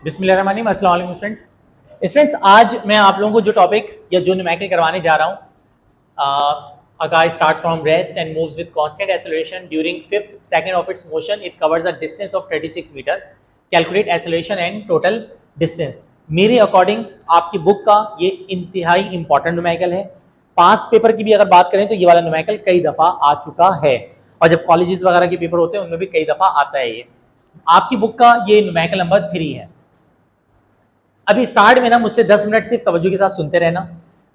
बिस्मिल्लाहिर्रहमानिर्रहीम। अस्सलाम वालेकुम स्टूडेंट्स, आज मैं आप लोगों को जो टॉपिक या जो न्यूमेरिकल करवाने जा रहा हूँ, a car starts from rest and moves with constant acceleration during fifth second of its motion. It covers a distance of 36 meter. Calculate acceleration and total distance. मेरे अकॉर्डिंग आपकी बुक का ये इंतहाई इंपॉर्टेंट न्यूमेरिकल है। Past paper की भी अगर बात करें तो ये वाला न्यूमेरिकल कई दफ़ा आ चुका है, और जब कॉलेजेस वगैरह के पेपर होते हैं उनमें भी कई दफ़ा आता है। ये आपकी बुक का ये न्यूमेरिकल नंबर 3 है। अभी स्टार्ट में ना मुझसे 10 मिनट सिर्फ तवज्जो के साथ सुनते रहना।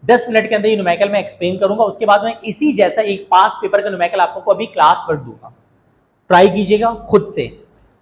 10 मिनट के अंदर ये न्यूमेरिकल मैं एक्सप्लेन करूंगा, उसके बाद मैं इसी जैसा एक पास पेपर का न्यूमेरिकल आपको अभी क्लास वर्क दूंगा। ट्राई कीजिएगा खुद से,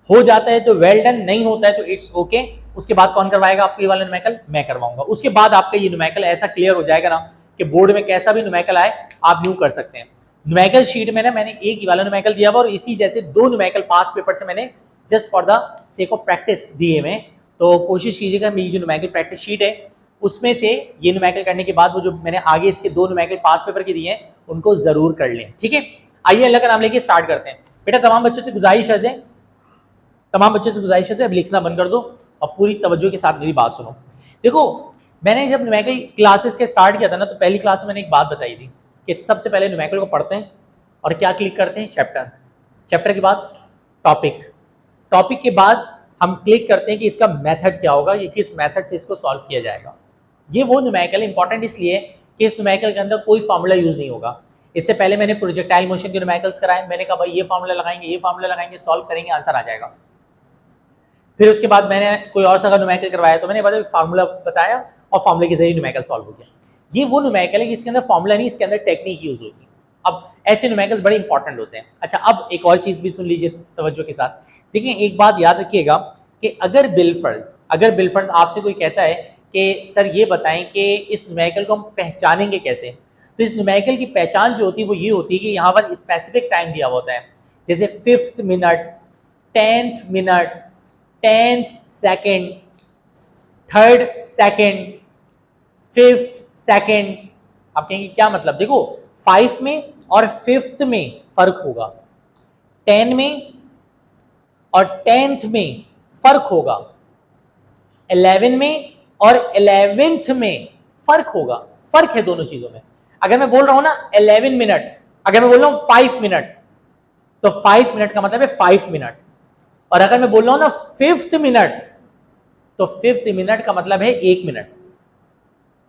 हो जाता है तो वेल डन, नहीं होता है तो इट्स ओके। उसके बाद कौन करवाएगा आपको ये वाला न्यूमेरिकल? मैं करवाऊंगा। उसके बाद आपका ये न्यूमेरिकल ऐसा क्लियर हो जाएगा ना कि बोर्ड में कैसा भी न्यूमेरिकल आए आप यूं कर सकते हैं। न्यूमेरिकल शीट में ना मैंने एक वाला न्यूमेरिकल दिया हुआ और इसी जैसे 2 न्यूमेरिकल पास पेपर से मैंने just for the sake of practice दिए हुए। तो कोशिश कीजिएगा मेरी जो न्यूमेरिकल प्रैक्टिस शीट है उसमें से ये न्यूमेरिकल करने के बाद वो जो मैंने आगे इसके 2 न्यूमेरिकल पास पेपर के दिए हैं उनको जरूर कर लें, ठीक है। आइए अल्लाह का नाम लेके स्टार्ट करते हैं। बेटा तमाम बच्चों से गुजारिश है अब लिखना बंद कर दो और पूरी तवज्जो के साथ मेरी बात सुनो। देखो, मैंने जब न्यूमेरिकल क्लासेस के स्टार्ट किया था ना, तो पहली क्लास में मैंने एक बात बताई थी कि सबसे पहले न्यूमेरिकल को पढ़ते हैं और क्या क्लिक करते हैं? चैप्टर के बाद टॉपिक के बाद हम क्लिक करते हैं कि इसका मेथड क्या होगा, ये किस मेथड से इसको सॉल्व किया जाएगा। ये वो न्यूमेरिकल इंपॉर्टेंट इसलिए कि इस न्यूमेरिकल के अंदर कोई फार्मूला यूज नहीं होगा। इससे पहले मैंने प्रोजेक्टाइल मोशन के न्यूमेरिकल्स कराए, मैंने कहा भाई ये फार्मूला लगाएंगे, सॉल्व करेंगे, आंसर आ जाएगा। फिर उसके बाद मैंने कोई और सा न्यूमेरिकल करवाया तो मैंने बता फार्मूला बताया और फार्मूले के जरिए न्यूमेरिकल सॉल्व हो गया। ये वो न्यूमेरिकल है जिसके अंदर फार्मूला नहीं, इसके अंदर टेक्निक यूज होगी। अब ऐसे न्यूमेरिकल्स बड़े इंपॉर्टेंट होते हैं। अच्छा, अब एक और चीज भी सुन लीजिए तवज्जो के साथ। देखिए, एक बात याद रखिएगा कि अगर बिलफर्ज आपसे कोई कहता है कि सर ये बताएं कि इस न्यूमेरिकल को हम पहचानेंगे कैसे, तो इस न्यूमेरिकल की पहचान जो होती है वो ये होती है कि यहाँ पर स्पेसिफिक टाइम दिया होता है, जैसे 5th minute, 10th minute, 10th second, 3rd second, 5th second. आप कहेंगे क्या मतलब? देखो, 5 में और 5th में फर्क होगा, 10 में और 10th में फर्क होगा, 11 में और 11th में फर्क होगा। फर्क है दोनों चीजों में। अगर मैं बोल रहा हूं ना 11 मिनट, अगर मैं बोल रहा हूं 5 मिनट, तो 5 मिनट का मतलब है 5 मिनट। और अगर मैं बोल रहा हूं ना 5th मिनट, तो 5th मिनट का मतलब है 1 मिनट।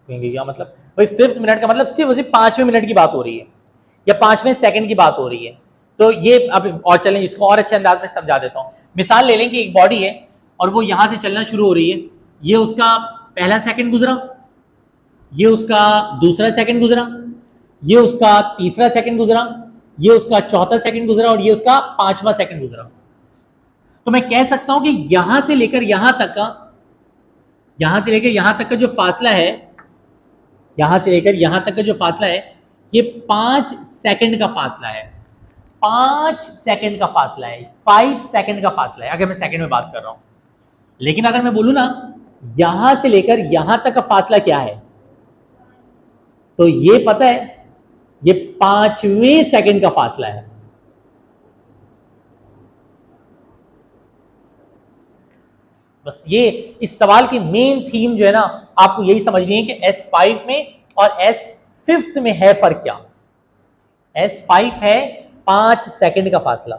क्या मतलब भाई? 5th मिनट का मतलब सिर्फ 5वें मिनट की बात हो रही है या 5वें सेकंड की बात हो रही है। तो ये अब और चलें, इसको और अच्छे अंदाज में समझा देता हूं। मिसाल ले लें कि एक बॉडी है और वो यहां से चलना शुरू हो रही है। ये उसका पहला सेकंड गुजरा, ये उसका दूसरा सेकंड गुजरा, ये उसका तीसरा सेकंड गुजरा, ये उसका चौथा सेकंड गुजरा और ये उसका 5वां सेकंड गुजरा। तो मैं कह सकता हूं कि यहां से लेकर यहां तक का जो फासला है, ये 5 सेकंड का फासला है। 5 सेकंड का फासला है, 5 सेकंड का फासला है अगर मैं सेकंड में बात कर रहा हूं। लेकिन अगर मैं बोलूं ना यहां से लेकर यहां तक का फासला क्या है, तो ये पता है, ये 5वें सेकंड का फासला है। बस ये इस सवाल की मेन थीम जो है ना, आपको यही समझनी है कि S5 में और S5 में है फर्क क्या। S5 है 5 सेकंड का फासला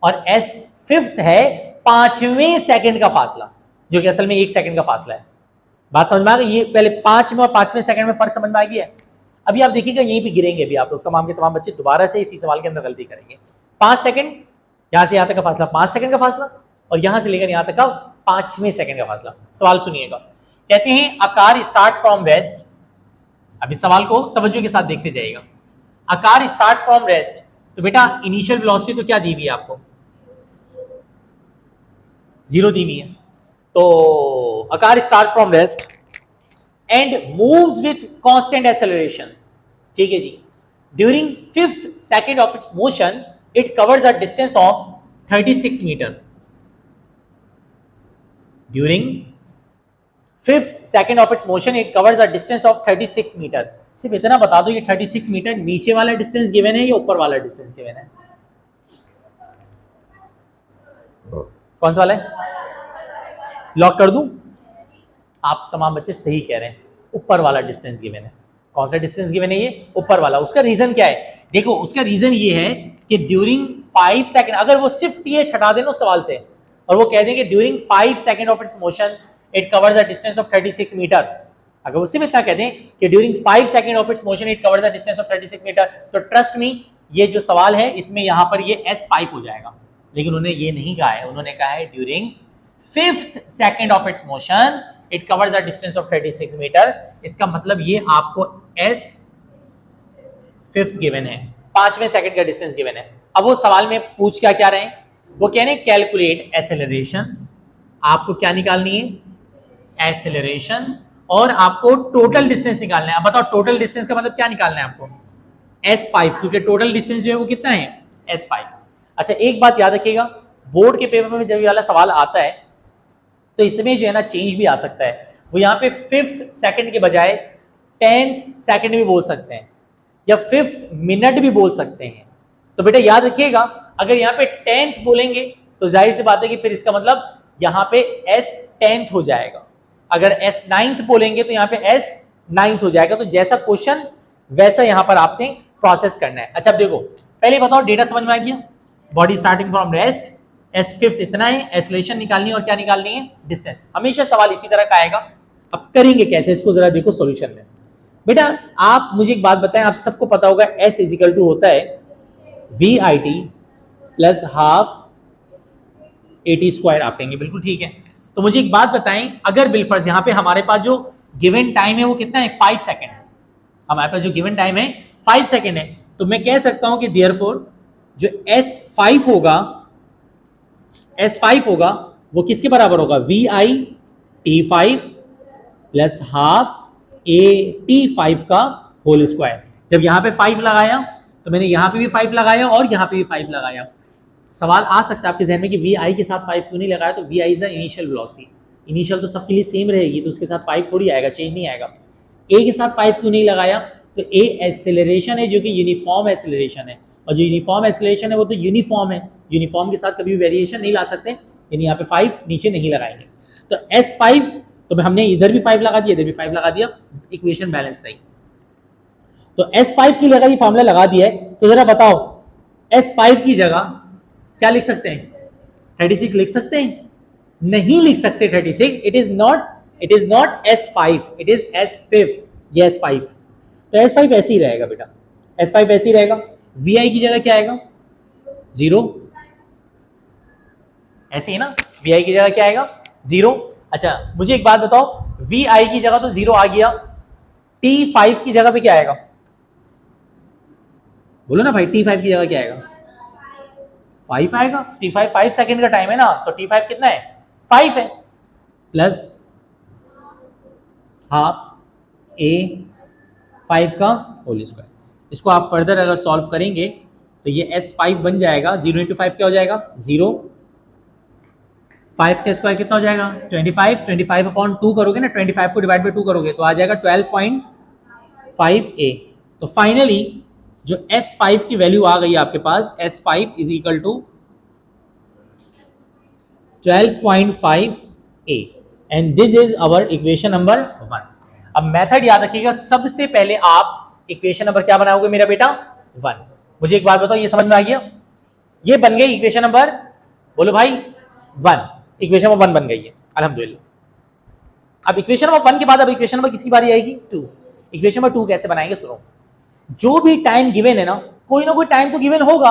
और S5 है 5वें सेकंड का फासला, जो कि असल में 1 सेकंड का फासला है। बात समझ में आ गई? ये पहले 5 में और 5वें सेकंड में फर्क समझ में आ गया है। अभी आप देखिएगा यहीं पे गिरेंगे भी आप लोग, तमाम के तमाम बच्चे दोबारा से इसी सवाल के अंदर गलती करेंगे। 5 सेकंड, यहां से यहां तक का फासला 5 सेकंड का फासला, और यहां से लेकर यहां तक का 5वें सेकंड का फासला। सवाल सुनिएगा, कहते हैं अ कार स्टार्ट्स फ्रॉम रेस्ट। अभी सवाल को तवज्जो के साथ देखते जाइएगा। अ कार स्टार्ट्स फ्रॉम रेस्ट, तो बेटा इनिशियल वेलोसिटी तो क्या दी हुई है आपको? 0 दी हुई है। तो a car starts from rest and moves with constant acceleration, ठीक है जी। During 5th second of its motion it covers a distance of 36 metre. During 5th second of its motion it covers a distance of 36 metre. सिर्फ इतना बता दो, ये 36 metre नीचे वाला डिस्टेंस गिवन है या ऊपर वाला डिस्टेंस गिवन है? कौन सा वाला है? लॉक कर दूं? आप तमाम बच्चे सही कह रहे हैं, ऊपर वाला डिस्टेंस गिवन है। कौन सा डिस्टेंस गिवन है? ये ऊपर वाला। उसका रीजन क्या है? देखो उसका रीजन ये है कि ड्यूरिंग 5 सेकंड, अगर वो सिर्फ टीएच हटा देना उस सवाल से और वो कह दें कि during 5 second of its motion it covers a distance of 36 metre, अगर वो सिर्फ इतना कह दें कि during 5 second of its motion it covers a distance of 36 metre, तो ट्रस्ट मी ये जो सवाल है इसमें यहां पर ये S5 हो जाएगा। लेकिन उन्होंने ये नहीं कहा है, उन्होंने कहा है during 5th second of its motion it covers a distance of 36 metre. इसका मतलब ये आपको S5 गिवन है, 5वें सेकंड का डिस्टेंस गिवन है। अब वो सवाल में पूछ क्या रहे हैं? वो कह रहे हैं कैलकुलेट एक्सेलरेशन। आपको क्या निकालनी है? एक्सेलरेशन। और आपको टोटल डिस्टेंस निकालना है। अब बताओ टोटल डिस्टेंस का मतलब क्या निकालना है आपको? S5, क्योंकि टोटल डिस्टेंस जो है वो कितना है? S5। अच्छा एक बात याद रखिएगा, बोर्ड के पेपर में जब ये वाला सवाल आता है तो इसमें जो है ना चेंज भी आ सकता है। वो यहाँ पे 5th सेकंड के बजाय 10th सेकंड भी बोल सकते हैं या 5th मिनट भी बोल सकते हैं। तो बेटा याद रखिएगा, अगर यहाँ पे 10th बोलेंगे तो जाहिर सी बात है कि फिर इसका मतलब यहाँ पे S10th हो जाएगा। अगर S9th बोलेंगे तो यहाँ पे S9th हो जाएगा। तो जैसा क्वेश्चन वैसा यहाँ पर आपने प्रोसेस करना है। अच्छा अब देखो, पहले बताओ डेटा समझ में आ गया? Body starting from rest, S5 इतना है, एक्सेलरेशन निकालनी है और क्या निकालनी है? डिस्टेंस। हमेशा सवाल इसी तरह का आएगा। अब करेंगे कैसे इसको जरा देखो सॉल्यूशन में। बेटा आप मुझे एक बात बताएं, आप सबको पता होगा S इजिकल टू होता है VIT plus half AT square. आप कहेंगे बिल्कुल ठीक है। तो मुझे एक बात बताएं, अगर बिलफर्ज यहाँ पे हमारे पास जो गिवन टाइम है वो कितना है? 5 सेकेंड। हमारे पास जो गिवन टाइम है 5 सेकेंड है, तो मैं कह सकता हूं कि देयरफॉर जो S5 होगा वो किसके बराबर होगा? VIT5 प्लस हाफ AT5 का होल स्क्वायर। जब यहां पे 5 लगाया तो मैंने यहां पे भी 5 लगाया और यहां पे भी 5 लगाया। सवाल आ सकता है आपके जहन में कि VI के साथ 5 क्यों नहीं लगाया? तो VI is the initial velocity, initial तो सबके लिए सेम रहेगी, तो उसके साथ 5 थोड़ी आएगा, चेंज नहीं आएगा। A के साथ 5 क्यों नहीं लगाया? तो A एक्सेलरेशन है जो कि यूनिफॉर्म एक्सेलरेशन है, और जो यूनिफॉर्म एक्सेलरेशन है वो तो यूनिफॉर्म है, यूनिफॉर्म के साथ कभी वेरिएशन नहीं ला सकते, यानी यहाँ पे 5 नीचे नहीं लगाएंगे। तो S5, तो हमने इधर भी 5 लगा दिया, इधर भी 5 लगा दिया, इक्वेशन बैलेंस रही। तो S5 के लिए अगर ये फॉर्मूला लगा दिया है तो जरा बताओ S5 की जगह क्या लिख सकते हैं? 36 लिख सकते हैं? नहीं लिख सकते 36। It is not S5, it is S5। ये S5 है, तो S5 ऐसे ही रहेगा बेटा, S5 ऐसे ही रहेगा। VI की जगह क्या आएगा? 0। ऐसे ही ना, VI की जगह क्या आएगा? 0। अच्छा मुझे एक बात बताओ, VI की जगह तो 0 आ गया, T5 की जगह पे क्या आएगा? बोलो ना भाई, T5 की जगह क्या आएगा? 5 आएगा। T5 5 सेकंड का टाइम है ना, तो T5 कितना है? 5 है, प्लस हाफ A5 का होल स्क्वायर। इसको आप फर्दर अगर सॉल्व करेंगे तो ये S5 बन जाएगा, 0 इंटू 5 क्या हो जाएगा? 0। 5 का स्क्वायर कितना हो जाएगा? 25। 25 अपॉन 2 करोगे ना, 25 को डिवाइड बाई 2 करोगे तो आ जाएगा 12.5A। तो फाइनली जो S5 की वैल्यू आ गई है आपके पास, S5 is equal to 12.5A and this is our equation number 1। अब मेथड याद रखिएगा, सबसे पहले आप इक्वेशन नंबर क्या बनाओगे मेरा बेटा? 1। मुझे एक बात बताओ, ये समझ में आ गया? ये बन गई इक्वेशन नंबर, बोलो भाई 1। इक्वेशन नंबर 1 बन गई है, अल्हम्दुलिल्लाह। अब इक्वेशन नंबर 1 के बाद अब इक्वेशन नंबर किसकी बारी आएगी? 2। इक्वेशन नंबर 2 कैसे बनाएंगे? सुनो, जो भी टाइम गिवन है ना, कोई ना कोई टाइम तो गिवन होगा,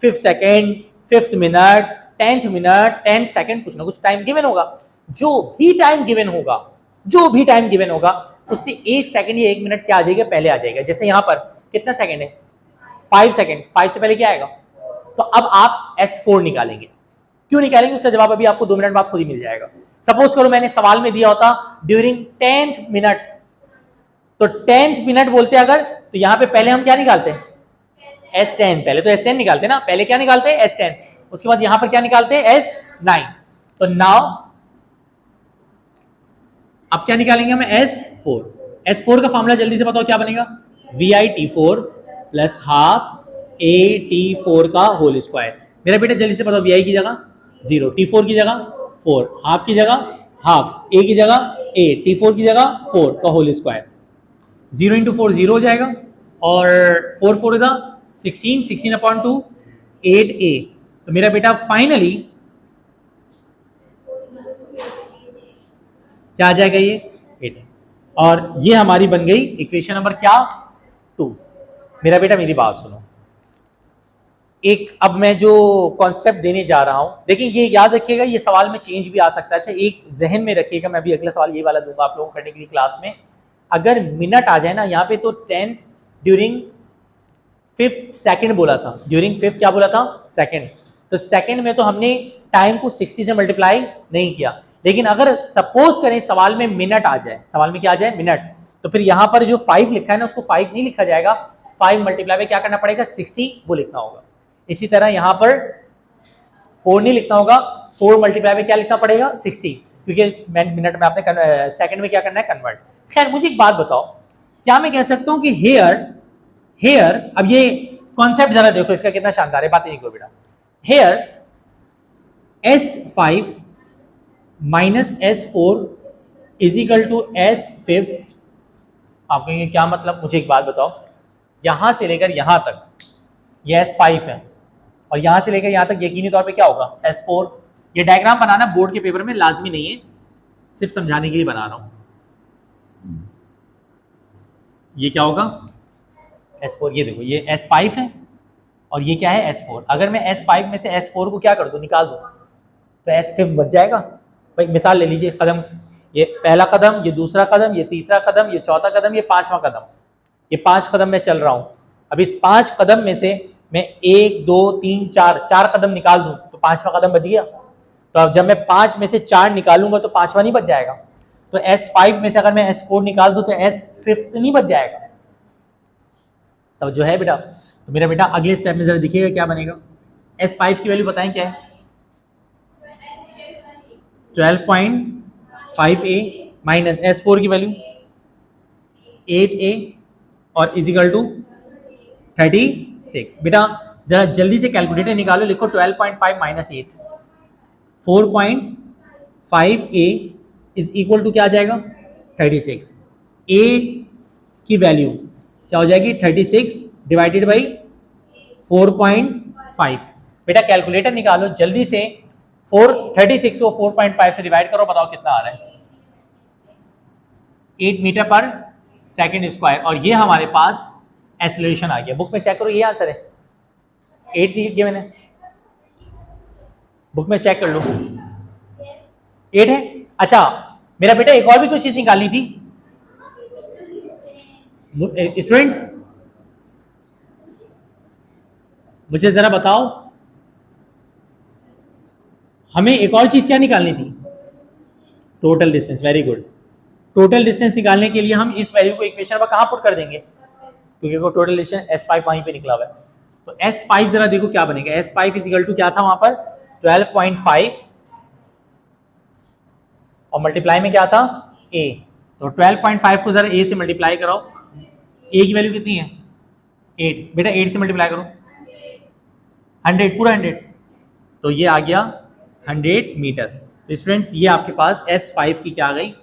5th second, 5th minute, 10th minute, 10th second, कुछ ना कुछ टाइम गिवन होगा। जो भी टाइम गिवन होगा उससे 1 सेकंड या 1 मिनट क्या आ जाएगा? पहले आ जाएगा। जैसे यहां पर कितना सेकंड है? 5 सेकंड, 5 से पहले क्या आएगा? तो अब आप S4 निकालेंगे। क्यों निकालेंगे उसका जवाब अभी आपको 2 मिनट बाद खुद ही मिल जाएगा। सपोज करो मैंने सवाल में दिया होता ड्यूरिंग 10th मिनट, तो 10th मिनट बोलते अगर, तो यहां पे पहले हम क्या निकालते हैं? S10। पहले तो S10 निकालते ना, पहले क्या निकालते हैं? S10। उसके बाद यहां पर क्या निकालते हैं? S9। तो नाउ अब क्या निकालेंगे हम? S4। S4 का फॉर्मूला जल्दी से बताओ क्या बनेगा? VIT4 प्लस हाफ AT4 का होल स्क्वायर। मेरा बेटा जल्दी से बताओ, VI की जगह 0, T4 की जगह 4, हाफ की जगह हाफ, ए की जगह ए, T4 की जगह 4 का होल स्क्वायर, 0 इंटू 4 0 हो जाएगा, और 4 4 इधर 16, 16 अपॉन 2 8a। तो मेरा बेटा फाइनली क्या आ जाएगा, ये 8 है। और ये हमारी बन गई इक्वेशन नंबर क्या, 2। मेरा बेटा मेरी बात सुनो, एक अब मैं जो कॉन्सेप्ट देने जा रहा हूं, देखिए ये याद रखिएगा, ये सवाल में चेंज भी आ सकता है। अच्छा एक जहन में रखिएगा, मैं भी अगला सवाल ये वाला दूंगा आप लोगों को करने के लिए क्लास में। अगर मिनट आ जाए ना यहाँ पे, तो 10th ड्यूरिंग 5th सेकंड बोला था, ड्यूरिंग 5th क्या बोला था, सेकंड। तो सेकंड में तो हमने टाइम को 60 से मल्टीप्लाई नहीं किया, लेकिन अगर सपोज करें सवाल में मिनट आ जाए, सवाल में क्या आ जाए, मिनट, तो फिर यहाँ पर जो 5 लिखा है ना, उसको 5 नहीं लिखा जाएगा, 5 मल्टीप्लाई में क्या करना पड़ेगा, 60 वो लिखना होगा। इसी तरह यहाँ पर 4 नहीं लिखना होगा, 4 मल्टीप्लाई में क्या लिखना पड़ेगा, 60, क्योंकि मिनट में आपने सेकंड में क्या करना है, कन्वर्ट। खैर मुझे एक बात बताओ, क्या मैं कह सकता हूं कि हेयर, अब ये कॉन्सेप्ट जरा देखो इसका कितना शानदार है, बात ही नहीं करो बेटा। Here S5 minus S4 is equal to S5। आप कहेंगे क्या मतलब, मुझे एक बात बताओ, यहां से लेकर यहां तक ये S5 है, और यहां से लेकर यहां तक यकीनी तौर पे क्या होगा, S4। ये डायग्राम बनाना बोर्ड के पेपर में लाजमी नहीं है, सिर्फ समझाने के लिए बना रहा हूं। ये क्या होगा, S4, ये देखो ये S5 है, और ये क्या है, S4। अगर मैं S5 में से S4 को क्या कर दूं, निकाल दूं, तो S5 बच जाएगा। भाई मिसाल ले लीजिए, कदम, ये पहला कदम, ये दूसरा कदम, ये तीसरा कदम, ये चौथा कदम, ये पांचवा कदम, ये 5 कदम में चल रहा हूं। अब इस 5 कदम में से मैं 1 2 3 4 कदम निकाल दूं, तो 5वां कदम बच गया। तो अब जब मैं 5 में से 4 निकालूंगा तो 5वां नहीं बच जाएगा। तो S5 में से अगर मैं S4 निकाल दूं तो S5 नहीं बच जाएगा। तो जो है बेटा, तो मेरा बेटा अगले स्टेप में जरा दिखिएगा क्या बनेगा। S5 की वैल्यू बताएं क्या है, 12.5a माइनस S4 की वैल्यू 8a और इजिकल टू 36। बेटा जरा जल्दी से कैलकुलेटर निकालो, लिखो 12.5 minus 8, 4.5a is equal to क्या आ जाएगा, 36। a की वैल्यू क्या हो जाएगी, 36 डिवाइडेड बाई 4.5। बेटा कैलकुलेटर निकालो जल्दी से, 36 को 4.5 से डिवाइड करो, बताओ कितना आ रहा है, 8 मीटर पर सेकेंड स्क्वायर। और ये हमारे पास एक्सेलरेशन आ गया। बुक में चेक करो, ये आंसर है, 8 दिया मैंने, बुक में चेक कर लो, 8 है। अच्छा मेरा बेटा एक और भी तो चीज निकालनी थी स्टूडेंट्स, मुझे जरा बताओ, हमें एक और चीज क्या निकालनी थी, total distance. Very good. Total distance निकालने के लिए हम इस वैल्यू को इक्वेशन पर कहां पुट कर देंगे, क्योंकि वो टोटल डिस्टेंस S5 वहीं पे निकला हुआ है। तो S5 जरा देखो क्या बनेगा, S5 इज इक्वल टू क्या था वहां पर, 12.5 और मल्टीप्लाई में क्या था, A। तो 12.5 को जरा A से मल्टीप्लाई कराओ, A की वैल्यू कितनी है, 8। बेटा 8 से मल्टीप्लाई करो, 100, पूरा 100, तो ये आ गया 100 मीटर। तो स्टूडेंट्स ये आपके पास S5 की क्या आ गई,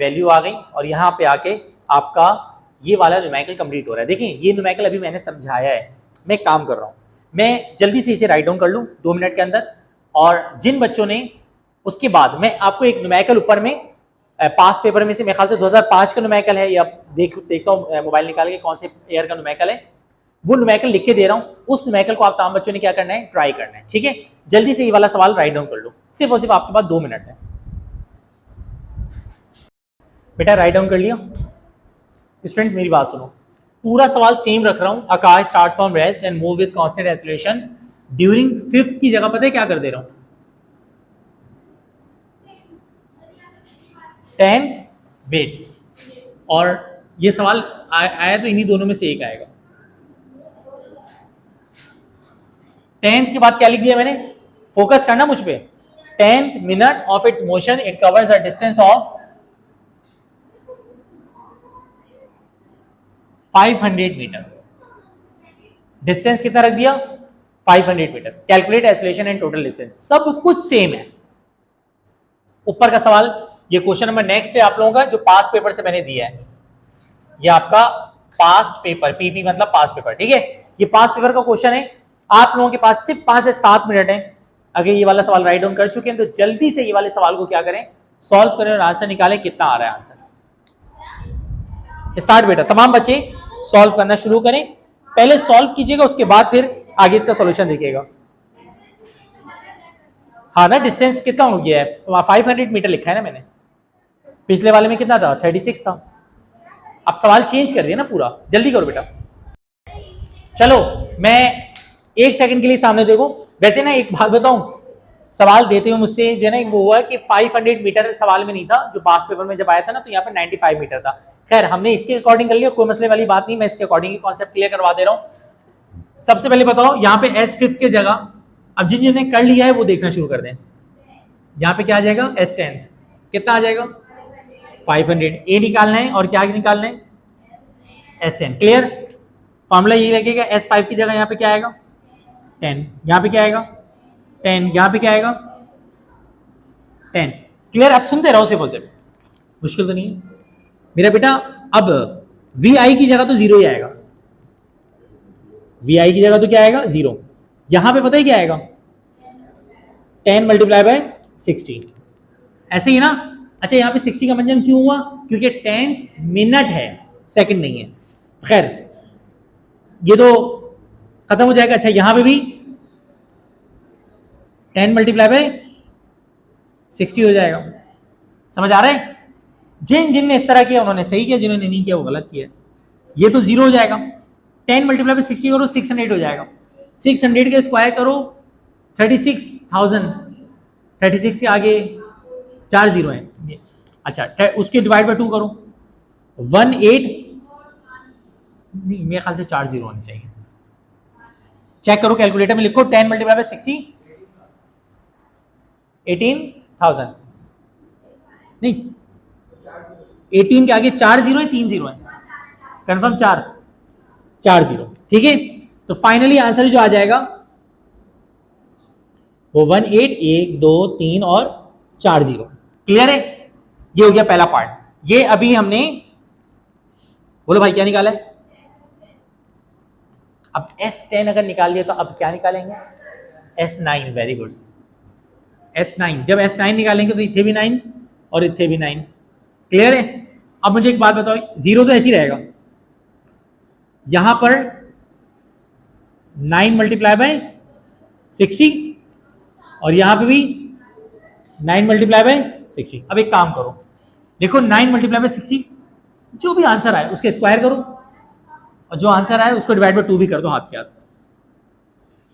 वैल्यू आ गई, और यहाँ पे आके आपका ये वाला न्यूमेरिकल कंप्लीट हो रहा है। देखिए ये न्यूमेरिकल अभी मैंने समझाया है, मैं काम कर रहा हूँ, मैं जल्दी से इसे राइट डाउन कर लूँ 2 मिनट के अंदर। और जिन बच्चों ने, उसके बाद मैं आपको एक न्यूमेरिकल ऊपर में पास पेपर में से मेरे ख्याल से 2005 का न्यूमेरिकल है, या देखता हूँ मोबाइल निकाल के कौन से ईयर का न्यूमेरिकल है, वो न्यूमेरिकल लिख के दे रहा हूँ। उस न्यूमेरिकल को आप तमाम बच्चों ने क्या करना है, ट्राई करना है, ठीक है। जल्दी से ये वाला सवाल राइट डाउन कर लो, सिर्फ और सिर्फ आपके पास 2 मिनट है। बेटा राइट डाउन कर लिया। स्टूडेंट्स मेरी बात सुनो, पूरा सवाल सेम रख रहा हूं, Aakash starts from rest and move with constant acceleration during 5th की जगह पता है क्या कर दे रहा हूं, 10th वेट। और ये सवाल आया तो इन्हीं दोनों में से एक आएगा। 10th के बाद क्या लिख दिया मैंने, फोकस करना मुझ पे, 10th minute of its motion it covers a distance of 500 metre. Distance कितना रख दिया, 500 metre. Calculate acceleration and total distance, सब कुछ सेम है। ऊपर का सवाल ये क्वेश्चन नंबर नेक्स्ट है आप लोगों का, जो पास्ट पेपर से मैंने दिया है। ये आपका पास्ट पेपर, पीपी मतलब पास्ट पेपर, ठीक है। ये पास्ट पेपर का क्वेश्चन है। आप लोगों के पास सिर्फ 5 से 7 मिनट है। अगर ये वाला सवाल राइट डाउन कर चुके हैं तो जल्दी से ये वाले सवाल को क्या करें, सॉल्व करें और आंसर निकालें। कितना आ रहा है आंसर? स्टार्ट बेटा, तमाम बच्चे सॉल्व करना शुरू करें। पहले सॉल्व कीजिएगा, उसके बाद फिर आगे इसका सॉल्यूशन देखिएगा। हाँ ना, डिस्टेंस कितना हो गया है? 500 मीटर लिखा है ना मैंने। पिछले वाले में कितना था? 36 था। अब सवाल चेंज कर दिया ना पूरा। जल्दी करो बेटा। चलो मैं 1 सेकंड के लिए सामने देखो। वैसे ना एक बात बताऊं, सवाल देते हुए मुझसे जो है ना वो हुआ कि 500 मीटर सवाल में नहीं था, जो पास्ट पेपर में जब आया था ना तो यहाँ पे 95 मीटर था। खैर हमने इसके अकॉर्डिंग कर लिया, कोई मसले वाली बात नहीं, मैं इसके अकॉर्डिंग ही कॉन्सेप्ट क्लियर करवा दे रहा हूँ। सबसे पहले बताओ यहाँ पे S5 की जगह, अब जिन जिन्होंने कर लिया है वो देखना शुरू कर दें। यहाँ पे क्या आ जाएगा? S10 कितना आ जाएगा? 500। ए निकालना है और क्या निकालना है? S10। क्लियर? फॉर्मूला यही लगेगा, S5 की जगह यहाँ पे क्या आएगा? 10। यहाँ पे क्या आएगा? 10। यहाँ पे क्या आएगा? 10। क्लियर? आप सुनते रहो सिर्फ और सिर्फ, मुश्किल तो नहीं है मेरा बेटा। अब VI की जगह तो 0 ही आएगा। VI की जगह तो क्या आएगा? 0। यहां पे पता है क्या आएगा? 10 मल्टीप्लाई बाय 60, ऐसे ही ना। अच्छा यहाँ पे 60 का मंजन क्यों हुआ? क्योंकि 10 मिनट है, सेकंड नहीं है। खैर ये तो खत्म हो जाएगा। अच्छा यहाँ पे भी 10 मल्टीप्लाई बाय 60 हो जाएगा। समझ आ रहा है? जिनने इस तरह किया उन्होंने सही किया, जिन्होंने नहीं किया वो गलत किया। ये तो 0 हो जाएगा। 10 मल्टीप्लाई बाय 60 करो, 600 हो जाएगा। 600 के स्क्वायर करो 36,000। 36 के आगे 4 जीरो हैं। अच्छा उसके डिवाइड बाय 2 करो, 18। नहीं मेरे ख्याल से 4 जीरो होने चाहिए। चेक करो कैलकुलेटर में, लिखो 10 मल्टीप्लाई बाय 60, 18,000। नहीं 18 के आगे 4 जीरो है, 3 जीरो है, कंफर्म 4 जीरो, ठीक है। तो फाइनली आंसर जो आ जाएगा वो 18, 1 2 3 और 4 जीरो। क्लियर है? ये हो गया पहला पार्ट। ये अभी हमने, बोलो भाई क्या निकाला है? अब S10 अगर निकाल लिया तो अब क्या निकालेंगे? S9। Very good, S9। जब S9 निकालेंगे तो इथे भी 9 और इथे भी 9। क्लियर है? अब मुझे एक बात बताओ, 0 तो ऐसे ही रहेगा। यहां पर 9 मल्टीप्लाई बाय 60 और यहां पे भी 9 मल्टीप्लाई बाय 60। अब एक काम करो, देखो 9 मल्टीप्लाई बाय 60, जो भी आंसर आए उसके स्क्वायर करो और जो आंसर आए उसको डिवाइड बाय 2 भी कर दो हाथ के हाथ।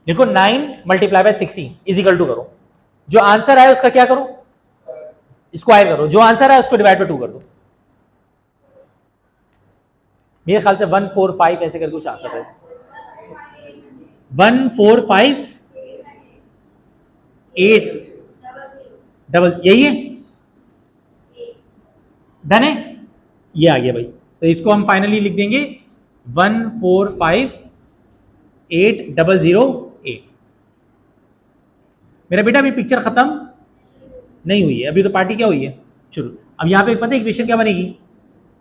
देखो 9 multiply by 60 is equal to करो, जो आंसर आए उसका क्या करो? स्क्वायर करो, जो आंसर आए उसको डिवाइड बाय 2 कर दो। मेरे ख्याल से 145 ऐसे करके कुछ आंसर है। 145 8 डबल, यही है, डन है। ये आ गया भाई, तो इसको हम फाइनली लिख देंगे 145,8,0,0,8। मेरा बेटा अभी पिक्चर खत्म नहीं हुई है, अभी तो पार्टी क्या हुई है शुरू। अब यहाँ पे पता है इक्वेशन क्या बनेगी?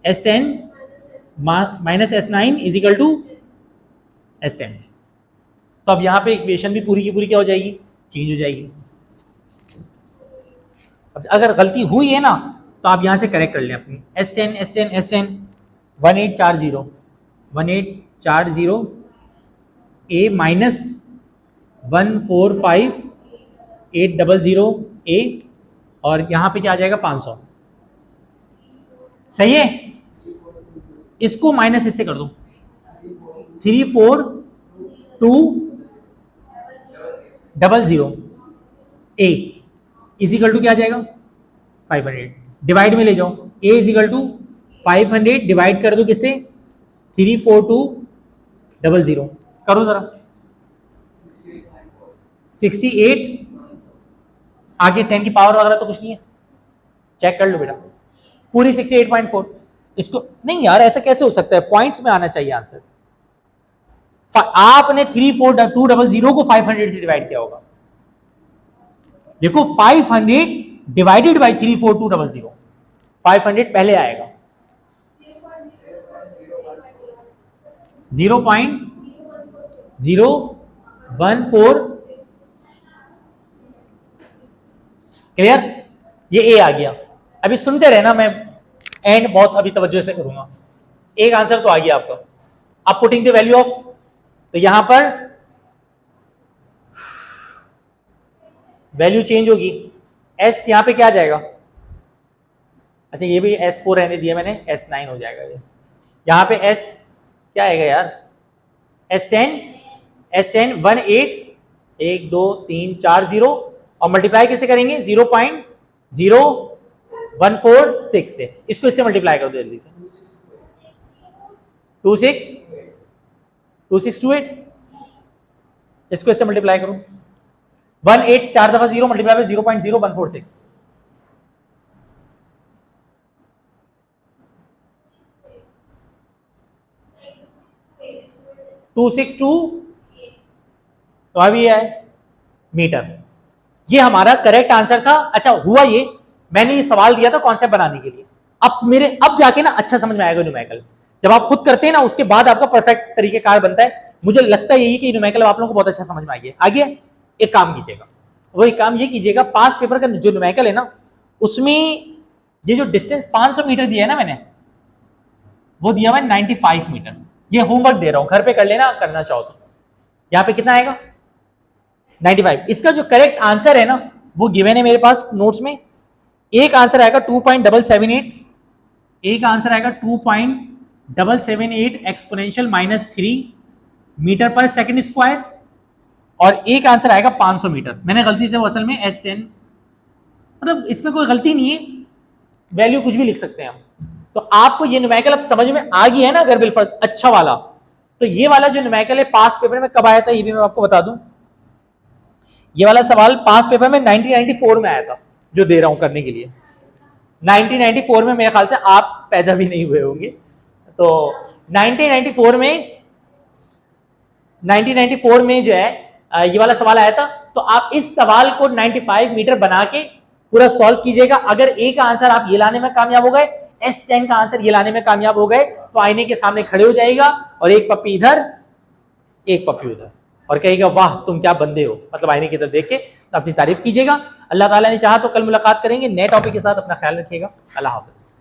S10 minus S9 is equal to S10। तो अब यहाँ पे इक्वेशन भी पूरी की पूरी क्या हो जाएगी? चेंज हो जाएगी। अब अगर गलती हुई है ना तो आप यहाँ से करेक्ट कर लें अपनी। S10 S10 S10 1840 1840 A minus 145,800,000 A और यहाँ पे क्या आ जाएगा? 500। सही है? इसको माइनस इससे कर दो, 342,000 A इज इक्वल टू क्या आ जाएगा? 500। डिवाइड में ले जाओ, A is equal to 500 divide कर दो किससे? 342,000 करो जरा। 68 आगे 10 की पावर वगैरह तो कुछ नहीं है, चेक कर लो बेटा। पूरी 68.4। इसको नहीं यार, ऐसा कैसे हो सकता है? पॉइंट्स में आना चाहिए आंसर। आपने 342,000 को 500 से डिवाइड किया होगा। देखो 500 डिवाइडेड बाई 342,000, 500 पहले आएगा, 0.014। क्लियर? ये ए आ गया। अभी सुनते रहना, मैं एंड बहुत अभी तवज्जो से करूंगा। एक आंसर तो आ गया आपका। अब पुटिंग द वैल्यू ऑफ, तो यहां पर वैल्यू चेंज होगी, एस यहां पे क्या आ जाएगा, अच्छा ये भी S4 रहने दिया मैंने, S9 हो जाएगा ये। यहाँ पे S क्या आएगा यार, S10 18 1 2 3 4 0 और मल्टीप्लाई कैसे करेंगे 0.0146 से, इसको इससे मल्टीप्लाई कर दो जल्दी से, 2628, इसको इससे मल्टीप्लाई करो, 18 4 दफा 0 मल्टीप्लाई बाय 0.0146, 262 तो अभी है मीटर। ये हमारा करेक्ट आंसर था। अच्छा हुआ ये, मैंने ये सवाल दिया था कॉन्सेप्ट बनाने के लिए, अब जाके ना अच्छा समझ में आएगा न्यूमेरिकल। जब आप खुद करते हैं ना उसके बाद आपका परफेक्ट तरीके कार बनता है। मुझे लगता है यही कि न्यूमेरिकल आप लोगों को बहुत अच्छा समझ में आ गया। आगे एक काम कीजिएगा, वो एक काम ये कीजिएगा, पास्ट पेपर का जो न्यूमेरिकल है ना उसमें ये जो डिस्टेंस 500 मीटर दिया है ना मैंने, वो दिया हुआ है 95 मीटर। ये होमवर्क दे रहा हूं, घर पे कर लेना करना चाहो तो। यहां पे कितना आएगा 95। इसका जो करेक्ट आंसर है ना वो गिवन है मेरे पास नोट्स में। एक आंसर आएगा 2.778, एक आंसर आएगा 2.778 एक्सपोनेंशियल -3 मीटर पर सेकंड स्क्वायर, और एक आंसर आएगा 500 मीटर। मैंने गलती से वो असल में S10, मतलब इसमें कोई गलती नहीं है, वैल्यू कुछ भी लिख सकते हैं हम। तो आपको ये न्यूमेरिकल अब समझ में आ गया है ना अगर बिलफर्ज अच्छा वाला। तो ये वाला जो न्यूमेरिकल है पास्ट पेपर में कब आया था ये भी मैं आपको बता दूं। ये वाला सवाल पास्ट पेपर में 1994 में आया था, जो दे रहा हूं करने के लिए। 1994 में मेरे ख्याल से आप पैदा भी नहीं हुए होंगे। तो 1994 में जो है ये वाला सवाल आया था। तो आप इस सवाल को 95 मीटर बना के पूरा सॉल्व कीजिएगा। अगर एक आंसर आप ये लाने में कामयाब हो गए, S10 का आंसर ये लाने में कामयाब हो गए, तो आईने के सामने खड़े हो जाएगा और एक पप्पी इधर एक पप्पी उधर, और कहेगा वाह तुम क्या बंदे हो, मतलब आईने की तरफ देख के अपनी तारीफ कीजिएगा। अल्लाह ताला ने चाहा तो कल मुलाकात करेंगे नए टॉपिक के साथ। अपना ख्याल रखिएगा। अल्लाह हाफिज।